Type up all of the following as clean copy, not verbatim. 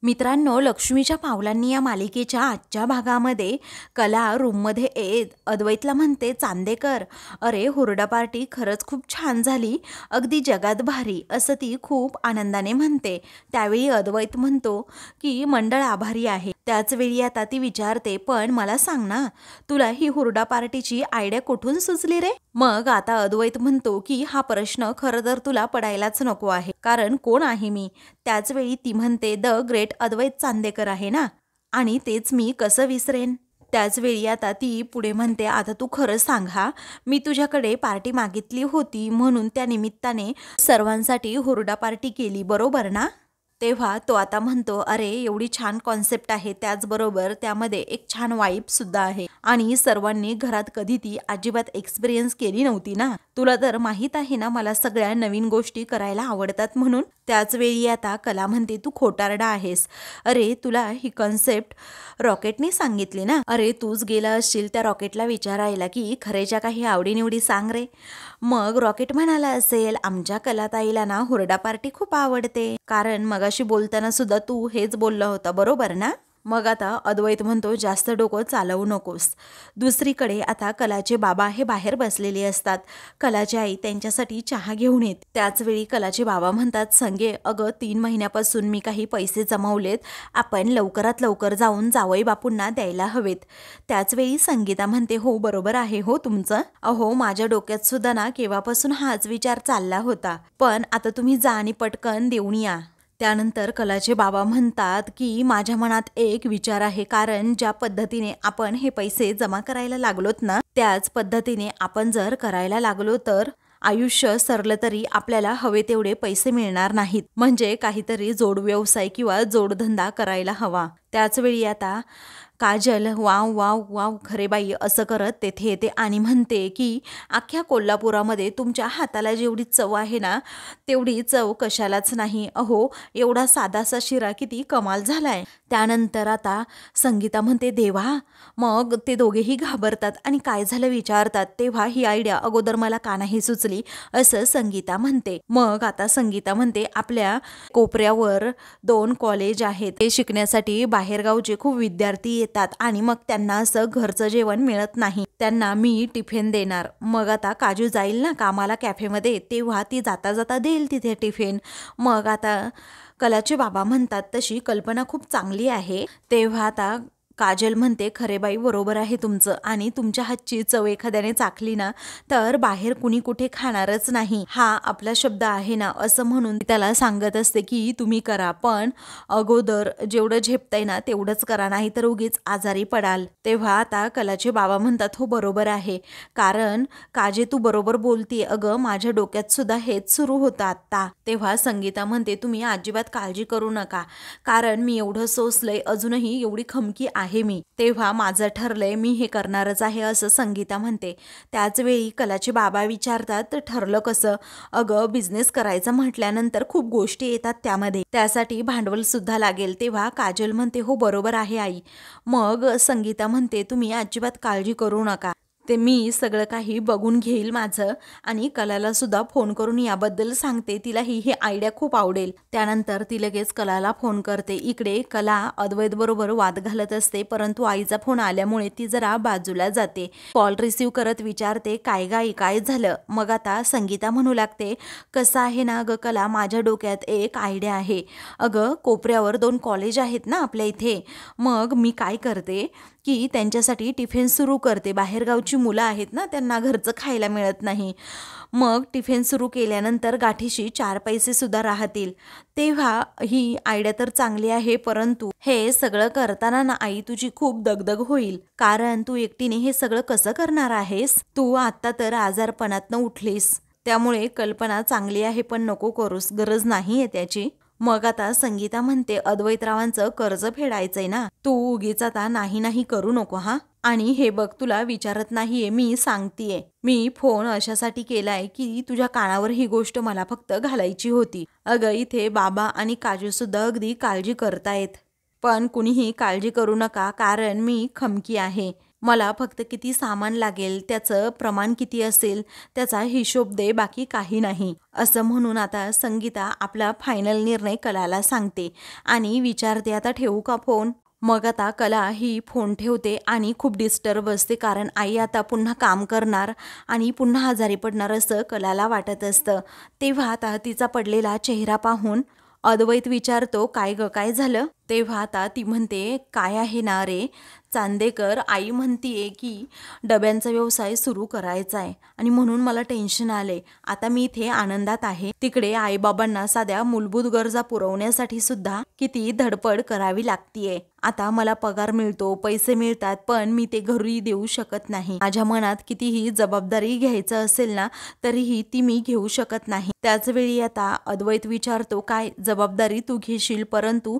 मित्रांनो, लक्ष्मीच्या पावलांनी या मालिकेच्या आजच्या भागामध्ये कला रूममध्ये येत अद्वैतला म्हणते, चांदेकर, अरे हुरडा पार्टी खरंच खूप छान झाली, अगदी जगात भारी, असं ती खूप आनंदाने म्हणते. त्यावेळी अद्वैत म्हणतो की मंडळ आभारी आहे. त्याचवेळी आता ती विचारते, पण मला सांग ना, तुला ही हुरडा पार्टीची आयडिया कुठून सुचली रे? मग आता अद्वैत म्हणतो की हा प्रश्न खरं तर तुला पडायलाच नको आहे, कारण कोण आहे मी? त्याचवेळी ती म्हणते, द ग्रेट अद्वैत चांदेकर आहे ना, आणि तेच मी कसं विसरेन. त्याचवेळी आता ती पुढे म्हणते, आता तू खरं सांग हा, मी तुझ्याकडे पार्टी मागितली होती म्हणून त्या निमित्ताने सर्वांसाठी हुरडा पार्टी केली, बरोबर ना? तेव्हा तो आता म्हणतो, अरे एवढी छान कॉन्सेप्ट आहे, त्याचबरोबर त्यामध्ये एक छान वाईब सुद्धा आहे, आणि सर्वांनी घरात कधी ती अजिबात एक्सपिरियन्स केली नव्हती ना. तुला तर माहीत आहे ना, मला सगळ्या नवीन गोष्टी करायला आवडतात म्हणून. त्याचवेळी आता कला म्हणते, तू खोटारडा आहेस. अरे तुला ही कॉन्सेप्ट रॉकेटने सांगितली ना? अरे तूच गेला असशील त्या रॉकेटला विचारायला की खरेच्या काही आवडीनिवडी सांग रे. मग रॉकेट म्हणाला असेल, आमच्या कलाताईला ना हुरडा पार्टी खूप आवडते, कारण मगाशी बोलताना सुद्धा तू हेच बोलला होता, बरोबर ना? मग आता अद्वैत म्हणतो, जास्त डोकं चालवू नकोस. दुसरीकडे आता कलाचे बाबा हे बाहेर बसलेले असतात. कलाची आई त्यांच्यासाठी चहा घेऊन येत. त्याचवेळी कलाचे बाबा म्हणतात, संगे, अगं 3 महिन्यापासून मी काही पैसे जमवलेत, आपण लवकरात लवकर जाऊन जावई बापूंना द्यायला हवेत. त्याचवेळी संगीता म्हणते, हो बरोबर आहे हो तुमचं. अहो माझ्या डोक्यात सुद्धा ना केव्हापासून हाच विचार चालला होता, पण आता तुम्ही जा आणि पटकन देऊन या. त्यानंतर कलाचे बाबा म्हणतात की माझ्या मनात एक विचार आहे, कारण ज्या पद्धतीने आपण हे पैसे जमा करायला लागलोत ना, त्याच पद्धतीने आपण जर करायला लागलो तर आयुष्य सरलं तरी आपल्याला हवे तेवढे पैसे मिळणार नाहीत. म्हणजे काहीतरी जोड व्यवसाय किंवा जोडधंदा करायला हवा. त्याचवेळी आता काजल वाव वाव वाव खरे बाई असं करत तेथे येते आणि म्हणते की अख्ख्या कोल्हापुरामध्ये तुमच्या हाताला जेवढी चव आहे ना, तेवढी चव कशालाच नाही. अहो एवढा साधासा शिरा किती कमाल झालाय. त्यानंतर आता संगीता म्हणते, देवा. मग ते दोघेही घाबरतात आणि काय झालं विचारतात. तेव्हा ही आयडिया अगोदर मला का नाही सुचली, असं संगीता म्हणते. मग आता संगीता म्हणते, आपल्या कोपऱ्यावर 2 कॉलेज आहेत, ते शिकण्यासाठी बाहेरगावचे खूप विद्यार्थी येतात आणि मग त्यांना असं घरचं जेवण मिळत नाही, त्यांना मी टिफिन देणार. मग आता काजू जाईल ना कामाला कॅफेमध्ये, तेव्हा ती जाता जाता देईल तिथे टिफिन. मग आता कलाचे बाबा म्हणतात, तशी कल्पना खूप चांगली आहे. तेव्हा आता काजल म्हणते, खरे बाई बरोबर आहे तुमचं, आणि तुमच्या हातची चव एखाद्याने चाखली ना तर बाहेर कुणी कुठे खाणारच नाही, हा आपला शब्द आहे ना, असं म्हणून त्याला सांगत असते की तुम्ही करा, पण अगोदर जेवढं झेपताय ना तेवढंच करा, नाही तर उगीच आजारी पडाल. तेव्हा आता कलाचे बाबा म्हणतात, हो बरोबर आहे, कारण काजे तू बरोबर बोलतीये, अगं माझ्या डोक्यात सुद्धा हेच सुरू होतं आता. तेव्हा संगीता म्हणते, तुम्ही अजिबात काळजी करू नका, कारण मी एवढं सोसलंय, अजूनही एवढी खमकी आहे मी. तेव्हा माझं ठरलंय, मी हे करणारच आहे, असं संगीता म्हणते. त्याचवेळी कलाचे बाबा विचारतात, ठरलं कसं? अगं बिझनेस करायचं म्हटल्यानंतर खूप गोष्टी येतात त्यामध्ये, त्यासाठी भांडवल सुद्धा लागेल. तेव्हा काजल म्हणते, हो बरोबर आहे आई. मग संगीता म्हणते, तुम्ही अजिबात काळजी करू नका, ते मी सगळं काही बघून घेईल माझं, आणि कलाला सुद्धा फोन करून याबद्दल सांगते, तिला ही आयडिया खूप आवडेल. त्यानंतर ती लगेच कलाला फोन करते. इकडे कला अद्वैत बरोबर वाद घालत असते, परंतु आईचा फोन आल्यामुळे ती जरा बाजूला जाते. कॉल रिसीव करत विचारते, काय गाई काय झालं? मग आता संगीता म्हणू लागते, कसं आहे ना अगं कला, माझ्या डोक्यात एक आयडिया आहे. अगं कोपऱ्यावर 2 कॉलेज आहेत ना आपल्या इथे, मग मी काय करते की त्यांच्यासाठी टिफिन सुरू करते. बाहेरगावची मुलं आहेत ना, त्यांना घरचं खायला मिळत नाही, मग टिफिन सुरू केल्यानंतर गाठीशी 4 पैसे सुद्धा राहतील. तेव्हा ही आयडिया तर चांगली आहे, परंतु हे सगळं करताना ना आई तुझी खूप दगदग होईल, कारण तू एकटीने हे सगळं कसं करणार आहेस? तू आत्ता तर आजारपणातनं उठलीस, त्यामुळे कल्पना चांगली आहे, पण नको करूस, गरज नाहीये त्याची. मग आता संगीता म्हणते, अद्वैतरावांचं कर्ज फेडायचंय ना, तू उगीच आता नाही नाही करू नको हा. आणि हे बघ, तुला विचारत नाहीये, मी सांगतीये. मी फोन अशासाठी केलाय की तुझ्या कानावर ही गोष्ट मला फक्त घालायची होती. अगं इथे बाबा आणि काजू सुद्धा अगदी काळजी करतायत, पण कुणीही काळजी करू नका, कारण मी खमकी आहे. मला फक्त किती सामान लागेल, त्याचं प्रमाण किती असेल, त्याचा हिशोब दे, बाकी काही नाही. असं म्हणून आता संगीता आपला फायनल निर्णय कलाला सांगते आणि विचारते, आता ठेवू का फोन? मग आता कला ही फोन ठेवते आणि खूप डिस्टर्ब असते, कारण आई आता पुन्हा काम करणार आणि पुन्हा आजारी पडणार असं कलाला वाटत असतं. तेव्हा आता तिचा पडलेला चेहरा पाहून अद्वैत विचारतो, काय ग, काय झालं? तेव्हा आता ती म्हणते, काय आहे ना रे चांदेकर, आई म्हणतीये की डब्यांचा व्यवसाय सुरू करायचा आहे आणि म्हणून मला टेन्शन आले. आता मी इथे आनंदात आहे, तिकडे आईबाबांना साध्या मूलभूत गरजा पुरवण्यासाठी सुद्धा किती धडपड करावी लागतीये. आता मला पगार मिळतो, पैसे मिळतात, पण मी ते घरी देऊ शकत नाही. माझ्या मनात कितीही जबाबदारी घ्यायचं असेल ना, तरीही ती मी घेऊ शकत नाही. त्याच वेळी आता अद्वैत विचारतो, काय जबाबदारी तू घेशील, परंतु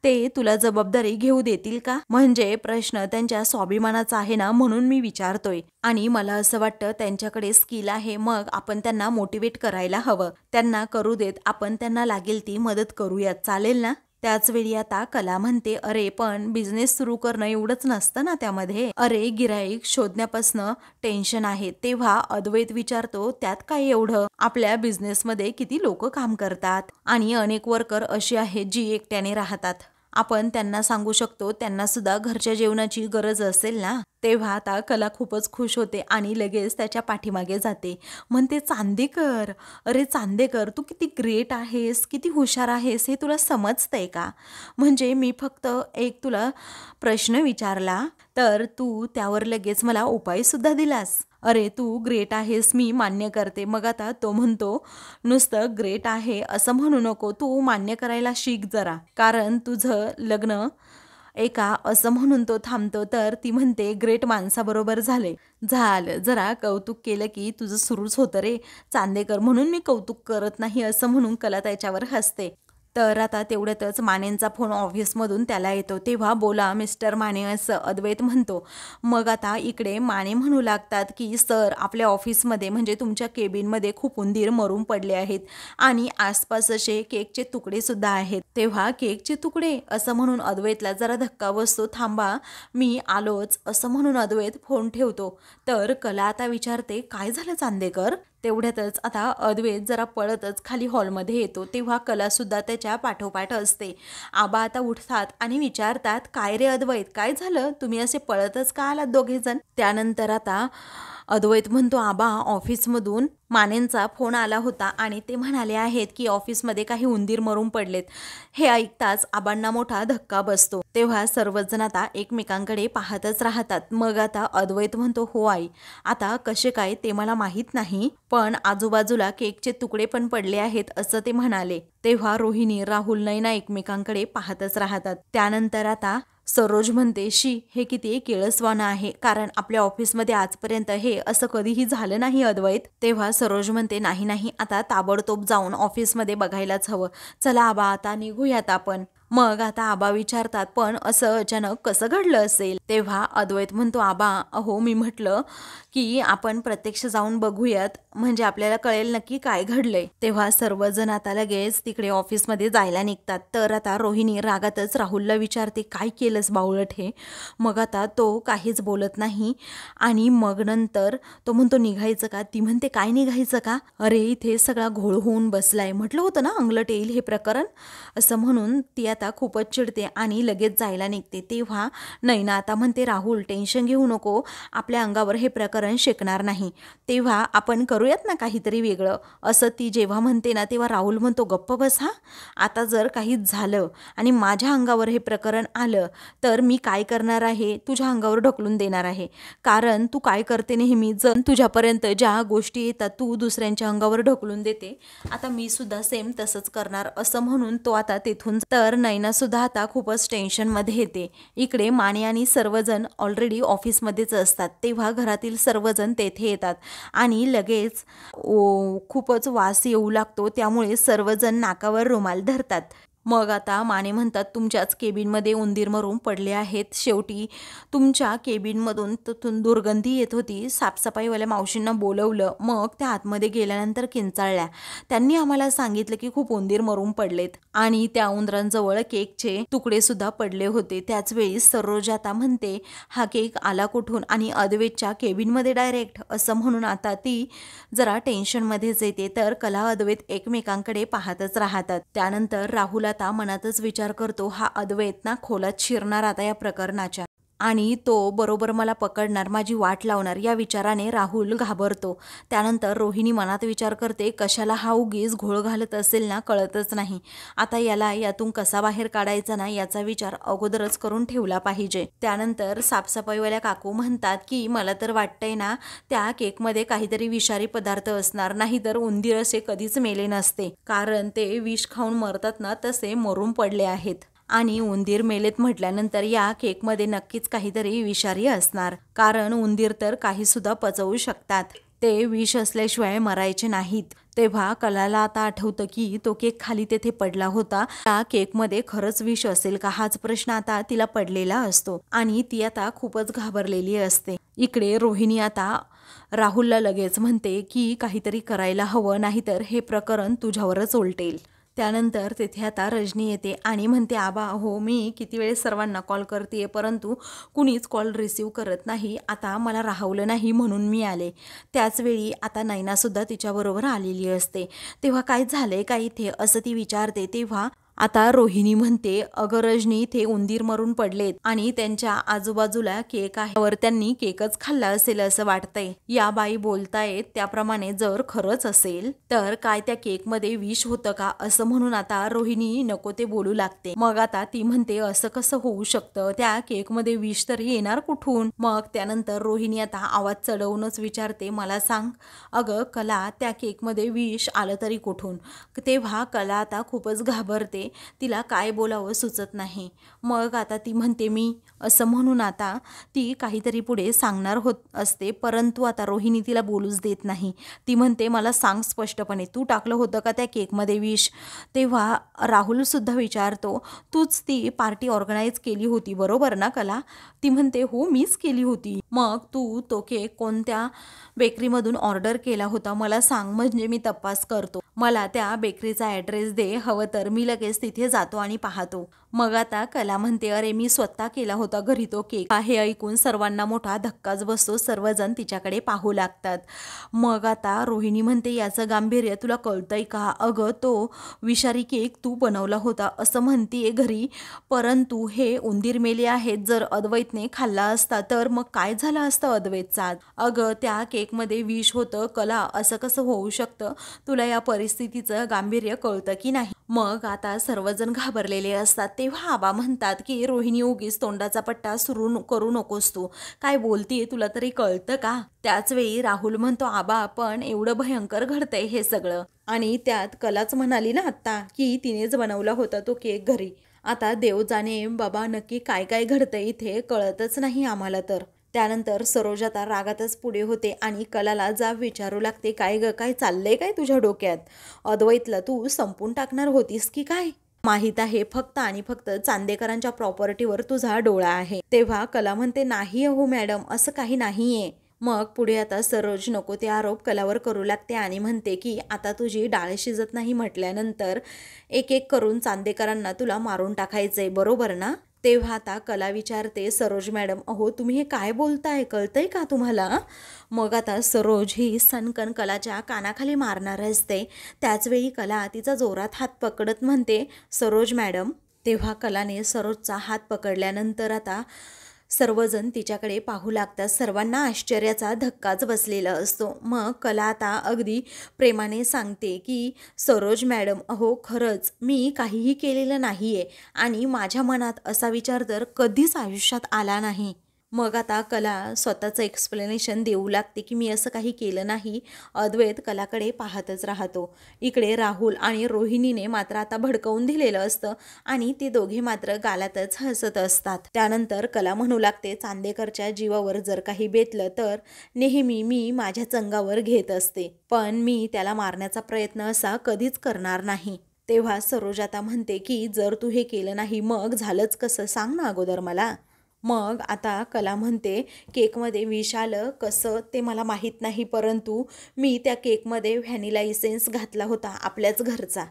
ते तुला जबाबदारी घेऊ देतील का? म्हणजे प्रश्न त्यांच्या स्वाभिमानाचा आहे ना, म्हणून मी विचारतोय. आणि मला असं वाटतं त्यांच्याकडे स्किल आहे, मग आपण त्यांना मोटिवेट करायला हवं. त्यांना करू देत, आपण त्यांना लागेल ती मदत करूयात, चालेल ना? त्याच वेळी आता कला म्हणते, अरे पण बिझनेस सुरू करणं एवढंच नसतं ना त्यामध्ये, अरे गिराईक शोधण्यापासनं टेन्शन आहे. तेव्हा अद्वैत विचारतो, त्यात काय एवढं? आपल्या बिझनेसमध्ये किती लोक काम करतात आणि अनेक वर्कर अशी आहेत जी एकट्याने राहतात. आपण त्यांना सांगू शकतो, त्यांना सुद्धा घरच्या जेवणाची गरज असेल ना. तेव्हा आता कला खूपच खुश होते आणि लगेच त्याच्या पाठीमागे जाते. म्हणते, चांदेकर, अरे चांदेकर, तू किती ग्रेट आहेस, किती हुशार आहेस, हे तुला समजतंय का? म्हणजे मी फक्त एक तुला प्रश्न विचारला, तर तू त्यावर लगेच मला उपाय सुद्धा दिलास. अरे तू ग्रेट आहेस, मी मान्य करते. मग आता तो म्हणतो, नुसतं ग्रेट आहे असं म्हणू नको, तू मान्य करायला शिक जरा, कारण तुझं लग्न एका असं म्हणून तो थांबतो. तर ती म्हणते, ग्रेट माणसाबरोबर झालं, जरा कौतुक केलं की तुझं सुरूच होतं रे चांदेकर, म्हणून मी कौतुक करत नाही असं म्हणून कला त्याच्यावर हसते. तर आता तेवढ्यातच मानेंचा फोन ऑफिसमधून त्याला येतो. तेव्हा, बोला मिस्टर माने, असं अद्वैत म्हणतो. मग आता इकडे माने म्हणू लागतात की सर, आपल्या ऑफिसमध्ये म्हणजे तुमच्या केबिनमध्ये खूप उंदीर मरून पडले आहेत आणि आसपास असे केकचे तुकडे सुद्धा आहेत. तेव्हा केकचे तुकडे असं म्हणून अद्वैतला जरा धक्का बसतो. थांबा, मी आलोच असं म्हणून अद्वैत फोन ठेवतो. तर कला आता विचारते, काय झालं चांदेकर? तेवढ्यातच आता अद्वैत जरा पळतच खाली हॉलमध्ये येतो. तेव्हा कला सुद्धा त्याच्या पाठोपाठ असते. आबा आता उठतात आणि विचारतात, काय रे अद्वैत, काय झालं, तुम्ही असे पळतच का आलात दोघेजण? त्यानंतर आता अद्वैत म्हणतो, आबा ऑफिसमधून मानेंचा फोन आला होता आणि ते म्हणाले आहेत की ऑफिसमध्ये काही उंदीर मरून पडलेत. हे ऐकताच आबांना मोठा धक्का बसतो. तेव्हा सर्वजण आता एकमेकांकडे पाहतच राहतात. मग आता अद्वैत म्हणतो, हो आई, आता कसे काय ते मला माहीत नाही, पण आजूबाजूला केकचे तुकडे पण पडले आहेत असं ते म्हणाले. तेव्हा रोहिणी, राहुल, नैना एकमेकांकडे पाहतच राहतात. त्यानंतर आता सरोज म्हणते, शी, हे किती किळसवाणं आहे, कारण आपल्या ऑफिसमध्ये आजपर्यंत हे असं कधीही झालं नाही अद्वैत. तेव्हा सरोज म्हणते, नाही, आता ताबडतोब जाऊन ऑफिसमध्ये बघायलाच हवं. चला आबा, आता निघूयात आपण. मग आता आबा विचारतात, पण असं अचानक कसं घडलं असेल? तेव्हा अद्वैत म्हणतो, आबा, अहो मी म्हटलं की आपण प्रत्यक्ष जाऊन बघूयात, म्हणजे आपल्याला कळेल नक्की काय घडलंय. तेव्हा सर्वजण आता लगेच तिकडे ऑफिसमध्ये जायला निघतात. तर आता रोहिणी रागातच राहुलला विचारते, काय केलंस बावळट हे? मग आता तो काहीच बोलत नाही आणि मग नंतर तो म्हणतो, निघायचं का? ती म्हणते, काय निघायचं का? अरे इथे सगळा घोळ होऊन बसलाय, म्हटलं होतं ना अंगलट येईल हे प्रकरण, असं म्हणून ती आता खूपच चिडते आणि लगेच जायला निघते. तेव्हा नैना आता म्हणते, राहुल टेन्शन घेऊ नको, आपल्या अंगावर हे प्रकरण शेकणार नाही. तेव्हा आपण करूयात ना काहीतरी वेगळं, असं ती जेव्हा म्हणते ना, तेव्हा राहुल म्हणतो, गप्प बस हा, आता जर काही झालं आणि माझ्या अंगावर हे प्रकरण आलं तर मी काय करणार आहे, तुझ्या अंगावर ढकलून देणार आहे. कारण तू काय करते नेहमी, जर तुझ्यापर्यंत ज्या गोष्टी येतात तू दुसऱ्यांच्या अंगावर ढकलून देते, आता मी सुद्धा सेम तसंच करणार, असं म्हणून तो आता तेथून. तर नैना सुद्धा आता खूपच टेन्शनमध्ये येते. इकडे माने आणि सर्वजण ऑलरेडी ऑफिसमध्येच असतात. तेव्हा घरातील सर्वजण तेथे येतात आणि लगेच खूपच वास येऊ लागतो. त्यामुळे सर्वजण नाकावर रुमाल धरतात. मग आता माने म्हणतात, तुमच्याच केबिनमध्ये उंदीर मरून पडले आहेत. शेवटी तुमच्या केबिनमधून तिथून दुर्गंधी येत होती. साफसफाईवाल्या मावशींना बोलवलं. मग त्या आतमध्ये गेल्यानंतर किंचाळल्या. त्यांनी आम्हाला सांगितलं की खूप उंदीर मरून पडलेत आणि त्या उंदरांजवळ केकचे तुकडे सुद्धा पडले होते. त्याच वेळी सरोज आता म्हणते, हा केक आला कुठून आणि अद्वैतच्या केबिनमध्ये डायरेक्ट, असं म्हणून आता ती जरा टेन्शनमध्येच येते. तर कला अद्वैत एकमेकांकडे पाहतच राहतात. त्यानंतर राहुल आता मनातच विचार करतो, हा अद्वैत ना खोलात शिरणार आता या प्रकरणाच्या आणि तो बरोबर मला पकडणार, माझी वाट लावणार, या विचाराने राहुल घाबरतो. त्यानंतर रोहिणी मनात विचार करते, कशाला हा उगीच घोळ घालत असेल ना, कळतच नाही. आता याला यातून कसा बाहेर काढायचा ना, याचा विचार अगोदरच करून ठेवला पाहिजे. त्यानंतर साफसफाईवाल्या काकू म्हणतात की मला तर वाटतंय ना, त्या केकमध्ये काहीतरी विषारी पदार्थ असणार, नाही तर उंदीर असे कधीच मेले नसते, कारण ते विष खाऊन मरतात ना, तसे मरून पडले आहेत. आणि उंदीर मेलेत म्हटल्यानंतर या केकमध्ये नक्कीच काहीतरी विषारी असणार, कारण उंदीर तर काही सुद्धा पचवू शकतात, ते विष असल्याशिवाय मरायचे नाहीत. तेव्हा कलाला आता आठवतं की तो केक खाली तेथे पडला होता. त्या केकमध्ये खरंच विष असेल का, हाच प्रश्न आता तिला पडलेला असतो आणि ती आता खूपच घाबरलेली असते. इकडे रोहिणी आता राहुलला लगेच म्हणते की काहीतरी करायला हवं, नाहीतर हे प्रकरण तुझ्यावरच उलटेल. त्यानंतर तेथे आता रजनी येते आणि म्हणते, आबा हो, मी किती वेळेस सर्वांना कॉल करते परंतु कुणीच कॉल रिसीव करत नाही, आता मला राहवलं नाही म्हणून मी आले. त्याचवेळी आता नैनासुद्धा तिच्याबरोबर आलेली असते. तेव्हा काय झालंय का इथे, असं ती विचारते. तेव्हा आता रोहिणी म्हणते, अगं रजनी, इथे उंदीर मरून पडलेत आणि त्यांच्या आजूबाजूला केक आहे, वर त्यांनी केकच खाल्ला असेल असं वाटतंय. या बाई बोलतायत त्याप्रमाणे जर खरंच असेल तर काय त्या केकमध्ये विष होतं का, असं म्हणून आता रोहिणी नको ते बोलू लागते. मग आता ती म्हणते, असं कसं होऊ शकतं, त्या केकमध्ये विष तरी येणार कुठून. मग त्यानंतर रोहिणी आता आवाज चढवूनच विचारते, मला सांग अगं कला, त्या केकमध्ये विष आलं तरी कुठून. तेव्हा कला आता खूपच घाबरते, तिला काय बोलावं सुचत नाही. मग आता ती म्हणते मी, असं म्हणून आता ती काहीतरी पुढे सांगणार होत असते, परंतु आता रोहिणी तिला बोलूच देत नाही. ती म्हणते, मला सांग स्पष्टपणे, तू टाकलं होतं का त्या केकमध्ये विष. तेव्हा राहुल सुद्धा विचारतो, तूच ती पार्टी ऑर्गनाईज केली होती बरोबर ना कला. ती म्हणते, हो मीच केली होती. मग तू तो केक कोणत्या बेकरीमधून ऑर्डर केला होता मला सांग, म्हणजे मी तपास करतो. मला त्या बेकरीचा ॲड्रेस दे, हवं तर मी लगेच तिथे जातो आणि पाहतो. मग आता कला म्हणते, अरे मी स्वतः केला होता घरी तो केक. हे ऐकून सर्वांना मोठा धक्काच बसतो, सर्वजण तिच्याकडे पाहू लागतात. मग आता रोहिणी म्हणते, याचं गांभीर्य तुला कळतंय का, अगं तो विषारी केक तू बनवला होता असं म्हणतीये घरी, परंतु हे उंदीर मेले आहेत. जर अद्वैतने खाल्ला असता तर मग काय झालं असतं अद्वैतचा. अगं त्या केकमध्ये विष होतं कला, असं कसं होऊ शकतं, तुला या परिस्थितीचं गांभीर्य कळतं की नाही. मग आता सर्वजण घाबरलेले असतात. तेव्हा आबा म्हणतात की रोहिणी, उगीच तोंडाचा पट्टा सुरू करू नकोस, तू काय बोलतीये तुला तरी कळतं का. त्याचवेळी राहुल म्हणतो, आबा पण एवढं भयंकर घडतंय हे सगळं, आणि त्यात कलाच म्हणाली ना आत्ता की तिनेच बनवला होता तो केक घरी. आता देव जाणे बाबा, नक्की काय काय घडतंय इथे, कळतच नाही आम्हाला तर. त्यानंतर सरोज आता रागातच पुढे होते आणि कलाला जाब विचारू लागते, काय ग, काय चाललंय काय तुझ्या डोक्यात, अद्वैतला तू संपून टाकणार होतीस की काय. माहित आहे फक्त आणि फक्त चांदेकरांच्या प्रॉपर्टीवर तुझा डोळा आहे. तेव्हा कला म्हणते, नाही अहो मॅडम, असं काही नाहीये. मग पुढे आता सरोज नको ते आरोप कलावर करू लागते आणि म्हणते की आता तुझी डाळ शिजत नाही म्हटल्यानंतर एक एक करून चांदेकरांना तुला मारून टाकायचंय बरोबर ना. तेव्हा आता कला विचारते, सरोज मॅडम, अहो तुम्ही हे काय बोलताय, कळतंय का तुम्हाला. मग आता सरोज ही सनकन कलाच्या कानाखाली मारणार असते. त्याचवेळी कला तिचा जोरात हात पकडत म्हणते, सरोज मॅडम. तेव्हा कलाने सरोजचा हात पकडल्यानंतर आता सर्वजण तिच्याकडे पाहू लागतात. सर्वांना आश्चर्याचा धक्काच बसलेला असतो. मग कला आता अगदी प्रेमाने सांगते की सरोज मॅडम, अहो खरंच मी काहीही केलेलं नाहीये आणि माझ्या मनात असा विचार तर कधीच आयुष्यात आला नाही. मग आता कला स्वतःचं एक्सप्लेनेशन देऊ लागते की मी असं काही केलं नाही. अद्वैत कलाकडे पाहतच राहतो. इकडे राहुल आणि रोहिणीने मात्र आता भडकवून दिलेलं असतं आणि ते दोघे मात्र गालातच हसत असतात. त्यानंतर कला म्हणू लागते, चांदेकरच्या जीवावर जर काही बेतलं तर नेहमी मी माझ्या चंगावर घेत असते, पण मी त्याला मारण्याचा प्रयत्न असा कधीच करणार नाही. तेव्हा सरोज आता म्हणते की जर तू हे केलं नाही मग झालंच कसं सांग ना अगोदर मला. मग आता कला म्हणते केकमध्ये विष आलं कसं ते मला माहीत नाही, परंतु मी त्या केकमध्ये व्हॅनिला इसेन्स घातला होता आपल्याच घरचा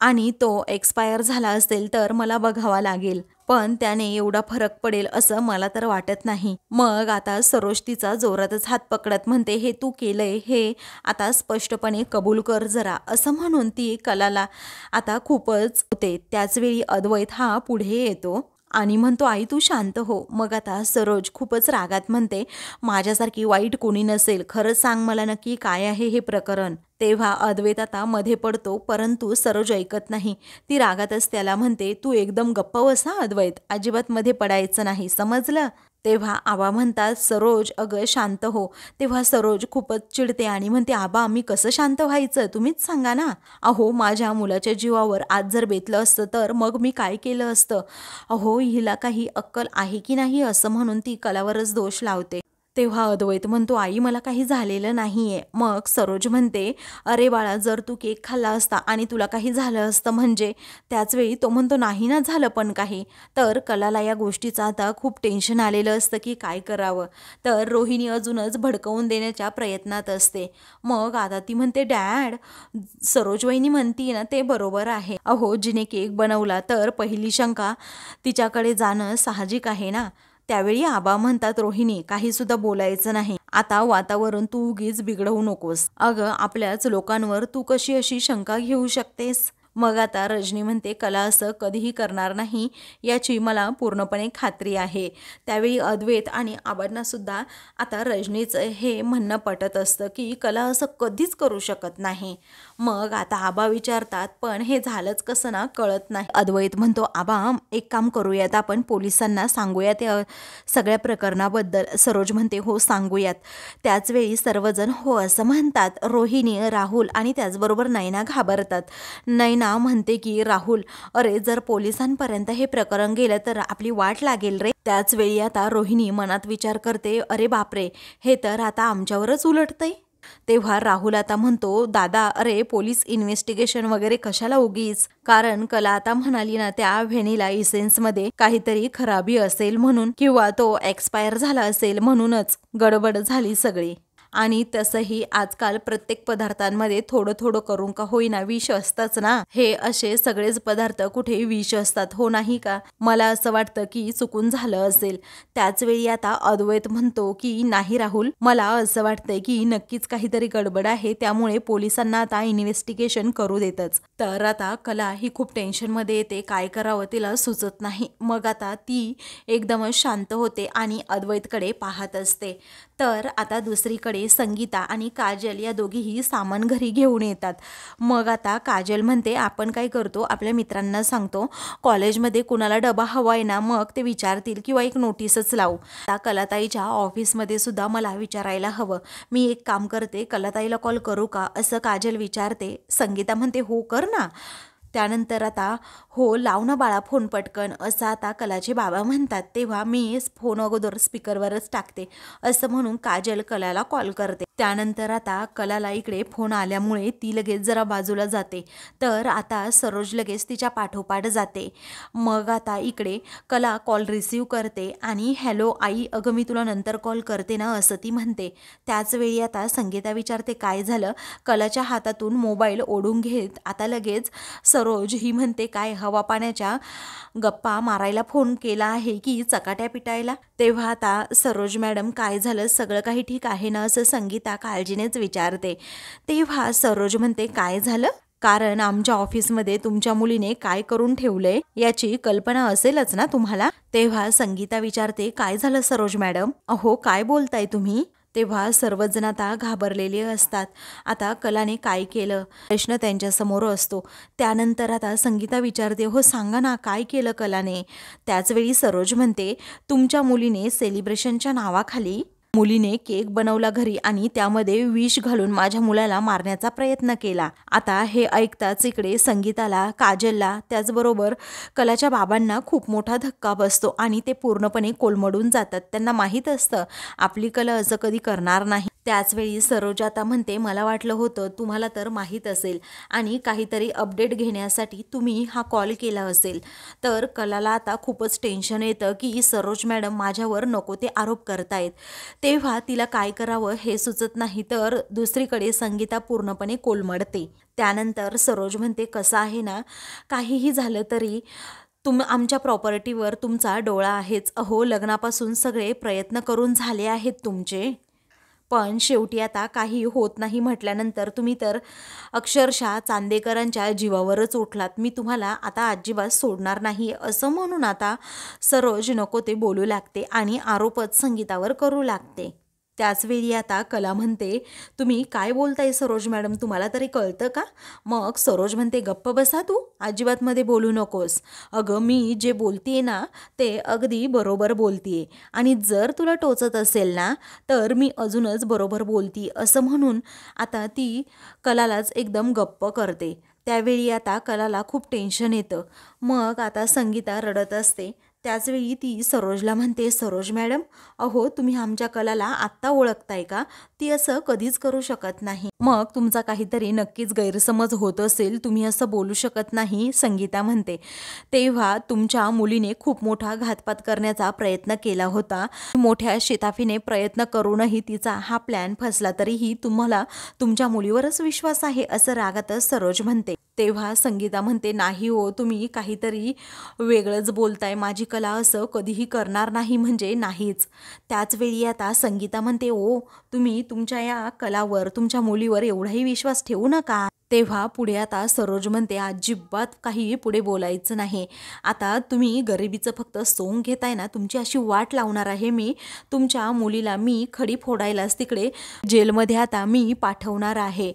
आणि तो एक्सपायर झाला असेल तर मला बघावा लागेल, पण त्याने एवढा फरक पडेल असं मला तर वाटत नाही. मग आता सरोज तिचा जोरातच हात पकडत म्हणते हे तू केलंय हे आता स्पष्टपणे कबूल कर जरा, असं म्हणून ती कलाला आता खूपच होते. त्याचवेळी अद्वैत हा पुढे येतो आणि म्हणतो आई तू शांत हो. मग आता सरोज खूपच रागात म्हणते माझ्यासारखी वाईट कोणी नसेल, खरंच सांग मला नक्की काय आहे हे प्रकरण. तेव्हा अद्वैत आता मध्ये पडतो, परंतु सरोज ऐकत नाही. ती रागातच त्याला म्हणते तू एकदम गप्प बस हा अद्वैत, अजिबात मध्ये पडायचं नाही समजलं. तेव्हा आबा म्हणतात सरोज अगं शांत हो. तेव्हा सरोज खूपच चिडते आणि म्हणते आबा मी कसं शांत व्हायचं तुम्हीच सांगा ना. अहो माझ्या मुलाच्या जीवावर आज जर बेतलं असतं तर मग मी काय केलं असतं. अहो हिला काही अक्कल आहे की नाही, असं म्हणून ती कलावरच दोष लावते. तेव्हा अद्वैत म्हणतो आई मला काही झालेलं नाहीये. मग सरोज म्हणते अरे बाळा जर तू केक खाल्ला असता आणि तुला काही झालं असतं म्हणजे. त्याचवेळी तो म्हणतो नाही ना झालं पण काही. तर कलाला या गोष्टीचं आता खूप टेन्शन आलेलं असतं की काय करावं. तर रोहिणी अजूनच भडकवून देण्याच्या प्रयत्नात असते. मग आता ती म्हणते डॅड सरोज वहिनी म्हणती ना ते बरोबर आहे. अहो जिने केक बनवला तर पहिली शंका तिच्याकडे जाणं साहजिक आहे ना. त्यावेळी आबा म्हणतात रोहिणी काही सुद्धा बोलायचं नाही, आता वातावरण तू उगीच बिघडवू नकोस. अगं आपल्याच लोकांवर तू कशी अशी शंका घेऊ शकतेस. मग आता रजनी म्हणते कला असं कधीही करणार नाही याची मला पूर्णपणे खात्री आहे. त्यावेळी अद्वैत आणि आबांना सुद्धा आता रजनीचं हे म्हणणं पटत असतं की कला असं कधीच करू शकत नाही. मग आता आबा विचारतात पण हे झालंच कसं ना कळत नाही. अद्वैत म्हणतो आबा एक काम करूयात आपण पोलिसांना सांगूयात या सगळ्या प्रकरणाबद्दल. सरोज म्हणते हो सांगूयात. त्याचवेळी सर्वजण हो असं म्हणतात. रोहिणी राहुल आणि त्याचबरोबर नयना घाबरतात. नयना म्हणते की राहुल अरे जर पोलिसांपर्यंत हे प्रकरण गेलं तर आपली वाट लागेल रे. त्याचवेळी आता रोहिणी मनात विचार करते अरे बापरे हे तर आता आमच्यावरच उलटतंय. तेव्हा राहुल आता म्हणतो दादा अरे पोलीस इन्व्हेस्टिगेशन वगैरे कशाला उगीच, कारण कला आता म्हणाली ना त्या व्हॅनिला इसेन्समध्ये काहीतरी खराबी असेल म्हणून, किंवा तो एक्सपायर झाला असेल म्हणूनच गडबड झाली सगळी. आणि तसंही आजकाल प्रत्येक पदार्थांमध्ये थोडं थोडं करून का होईना विष असतंच ना. हे असे सगळेच पदार्थ कुठे विष असतात हो नाही का. मला असं वाटतं की चुकून झालं असेल. त्याचवेळी आता अद्वैत म्हणतो की नाही राहुल मला असं वाटतंय की नक्कीच काहीतरी गडबड आहे, त्यामुळे पोलिसांना आता इन्व्हेस्टिगेशन करू देतच. तर आता कला ही खूप टेन्शनमध्ये येते, काय करावं तिला सुचत नाही. मग आता ती एकदमच शांत होते आणि अद्वैतकडे पाहत असते. तर आता दुसरीकडे संगीता आणि काजल या दोघीही सामान घरी घेऊन येतात. मग आता काजल म्हणते आपण काय करतो आपल्या मित्रांना सांगतो कॉलेजमध्ये कुणाला डबा हवा आहे ना, मग ते विचारतील किंवा एक नोटीसच लावू. आता कलाताईच्या ऑफिसमध्ये सुद्धा मला विचारायला हवं. मी एक काम करते कलाताईला कॉल करू का असं काजल विचारते. संगीता म्हणते हो कर ना. त्यानंतर आता हो लाव ना बाळा फोन पटकन असं आता कलाचे बाबा म्हणतात. तेव्हा मी फोन अगोदर स्पीकरवरच टाकते असं म्हणून काजल कलाला कॉल करते. त्यानंतर आता कलाला इकडे फोन आल्यामुळे ती लगेच जरा बाजूला जाते. तर आता सरोज लगेच तिच्या पाठोपाठ जाते. मग आता इकडे कला कॉल रिसीव करते आणि हॅलो आई अगं मी तुला नंतर कॉल करते ना असं ती म्हणते. त्याचवेळी आता संगीता विचारते काय झालं. कलाच्या हातातून मोबाईल ओढून घेत आता लगेच सरोज ही म्हणते काय हवा पाण्याच्या गप्पा मारायला फोन केला आहे की चकाट्या पिटायला. तेव्हा आता सरोज मॅडम काय झालं सगळं काही ठीक आहे ना असं संगीता काळजीनेच विचारते. तेव्हा सरोज म्हणते काय झालं, कारण आमच्या ऑफिसमध्ये तुमच्या मुलीने काय करून ठेवलंय याची कल्पना असेलच ना तुम्हाला. तेव्हा संगीता विचारते काय झालं सरोज मॅडम, अहो काय बोलताय तुम्ही. तेव्हा सर्वजण आता घाबरलेले असतात. आता कलाने काय केलं प्रश्न त्यांच्यासमोर असतो. त्यानंतर आता संगीता विचारते हो सांगा ना काय केलं कलाने. त्याचवेळी सरोज म्हणते तुमच्या मुलीने सेलिब्रेशनच्या नावाखाली मुलीने केक बनवला घरी आणि त्यामध्ये विष घालून माझ्या मुलाला मारण्याचा प्रयत्न केला. आता हे ऐकताच इकडे संगीताला काजलला त्याचबरोबर कलाच्या बाबांना खूप मोठा धक्का बसतो आणि ते पूर्णपणे कोलमडून जातात. त्यांना माहीत असतं आपली कला असं कधी करणार नाही. त्याचवेळी सरोज आता म्हणते, मला वाटलं होतं तुम्हाला तर माहीत असेल आणि काहीतरी अपडेट घेण्यासाठी तुम्ही हा कॉल केला असेल. तर कलाला आता खूपच टेन्शन येतं की सरोज मॅडम माझ्यावर नको ते आरोप करतायत. तेव्हा तिला काय करावं हे सुचत नाही. तर दुसरीकडे संगीता पूर्णपणे कोलमडते. त्यानंतर सरोज म्हणते, कसं आहे ना, काहीही झालं तरी आमच्या प्रॉपर्टीवर तुमचा डोळा आहेच. अहो, लग्नापासून सगळे प्रयत्न करून झाले आहेत तुमचे, पण शेवटी आता काही होत नाही म्हटल्यानंतर तुम्ही तर अक्षरशः चांदेकरांच्या जीवावरच उठलात. मी तुम्हाला आता अजिबात सोडणार नाही असं म्हणून आता सरोज नको ते बोलू लागते आणि आरोपच संगीतावर करू लागते. त्याचवेळी आता कला म्हणते, तुम्ही काय बोलताय सरोज मॅडम, तुम्हाला तरी कळतं का? मग सरोज म्हणते, गप्प बसा तू, अजिबात मध्ये बोलू नकोस. अगं, मी जे बोलतीये ना ते अगदी बरोबर बोलतीये आणि जर तुला टोचत असेल ना तर मी अजूनच बरोबर बोलती असं म्हणून आता ती कलालाच एकदम गप्प करते. त्यावेळी आता कलाला खूप टेन्शन येतं. मग आता संगीता रडत असते. त्याचवेळी ती सरोजला म्हणते, सरोज मॅडम, अहो तुम्ही आमच्या कलाला आत्ता ओळखताय का? ती असं कधीच करू शकत नाही. मग तुमचा काहीतरी नक्कीच गैरसमज होत असेल, तुम्ही असं बोलू शकत नाही, संगीता म्हणते. तेव्हा तुमच्या मुलीने खूप मोठा घातपात करण्याचा प्रयत्न केला होता. मोठ्या शिताफीने प्रयत्न करूनही तिचा हा प्लॅन फसला, तरीही तुम्हाला तुमच्या मुलीवरच विश्वास आहे असं रागातच सरोज म्हणते. तेव्हा संगीता म्हणते, नाही हो, तुम्ही काहीतरी वेगळंच बोलताय. माझी कला असं कधीही करणार नाही म्हणजे नाहीच. त्याचवेळी आता संगीता म्हणते, ओ तुम्ही तुमच्या या कलावर, तुमच्या मुलीवर एवढाही विश्वास ठेवू नका. तेव्हा पुढे आता सरोज म्हणते, अजिबात काही पुढे बोलायचं नाही. आता तुम्ही गरिबीचं फक्त सोंग घेताय ना, तुमची अशी वाट लावणार आहे मी. तुमच्या मुलीला मी खडी फोडायलाच तिकडे जेलमध्ये आता मी पाठवणार आहे.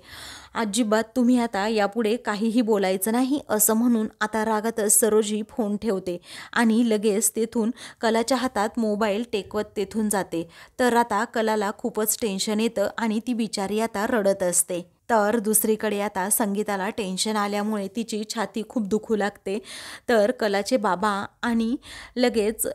अजिबात तुम्ही आता यापुढे काहीही बोलायचं नाही असं म्हणून आता रागातच सरोजी फोन ठेवते आणि लगेच तेथून कलाच्या हातात मोबाईल टेकवत तेथून जाते. तर आता कलाला खूपच टेन्शन येतं आणि ती बिचारी आता रडत असते. तर दुसरीकडे आता संगीताला टेन्शन आल्यामुळे तिची छाती खूप दुखू लागते. तर कलाचे बाबा आणि लगेच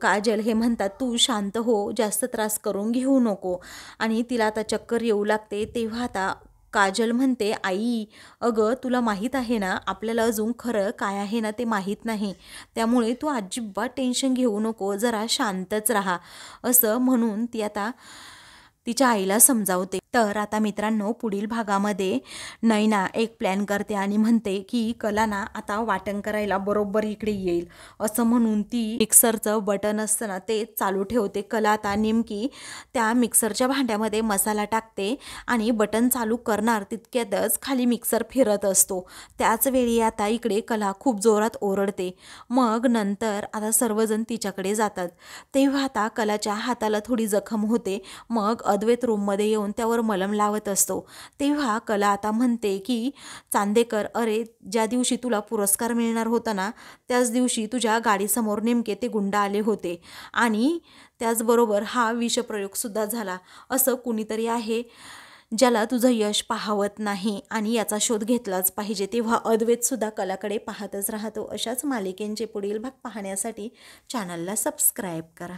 काजल हे म्हणतात, तू शांत हो, जास्त त्रास करून घेऊ नको. आणि तिला आता चक्कर येऊ लागते. तेव्हा आता काजल म्हणते, आई अगं तुला माहीत आहे ना, आपल्याला अजून खरं काय आहे ना ते माहीत नाही, त्यामुळे तू अजिबात टेन्शन घेऊ नको, जरा शांतच राहा असं म्हणून ती आता तिच्या आईला समजावते. तर आता मित्रांनो, पुढील भागामध्ये नैना एक प्लॅन करते आणि म्हणते की कला ना आता वाटण करायला बरोबर इकडे येईल असं म्हणून ती मिक्सरचं बटन असतं ना ते चालू ठेवते. कला आता नेमकी त्या मिक्सरच्या भांड्यामध्ये मसाला टाकते आणि बटन चालू करणार तितक्यातच खाली मिक्सर फिरत असतो. त्याच वेळी आता इकडे कला खूप जोरात ओरडते. मग नंतर आता सर्वजण तिच्याकडे जातात. तेव्हा आता कलाच्या हाताला थोडी जखम होते. मग अद्वैत रूममध्ये येऊन त्यावर मलम लावत असतो. तेव्हा कला आता म्हणते की चांदेकर, अरे ज्या दिवशी तुला पुरस्कार मिळणार होता ना त्याच दिवशी तुझ्या गाडीसमोर नेमके ते गुंड आले होते आणि त्याचबरोबर हा विषप्रयोगसुद्धा झाला. असं कुणीतरी आहे ज्याला तुझं यश पाहावत नाही आणि याचा शोध घेतलाच पाहिजे. तेव्हा अद्वैतसुद्धा कलाकडे पाहतच राहतो. अशाच मालिकेंचे पुढील भाग पाहण्यासाठी चॅनलला सबस्क्राईब करा.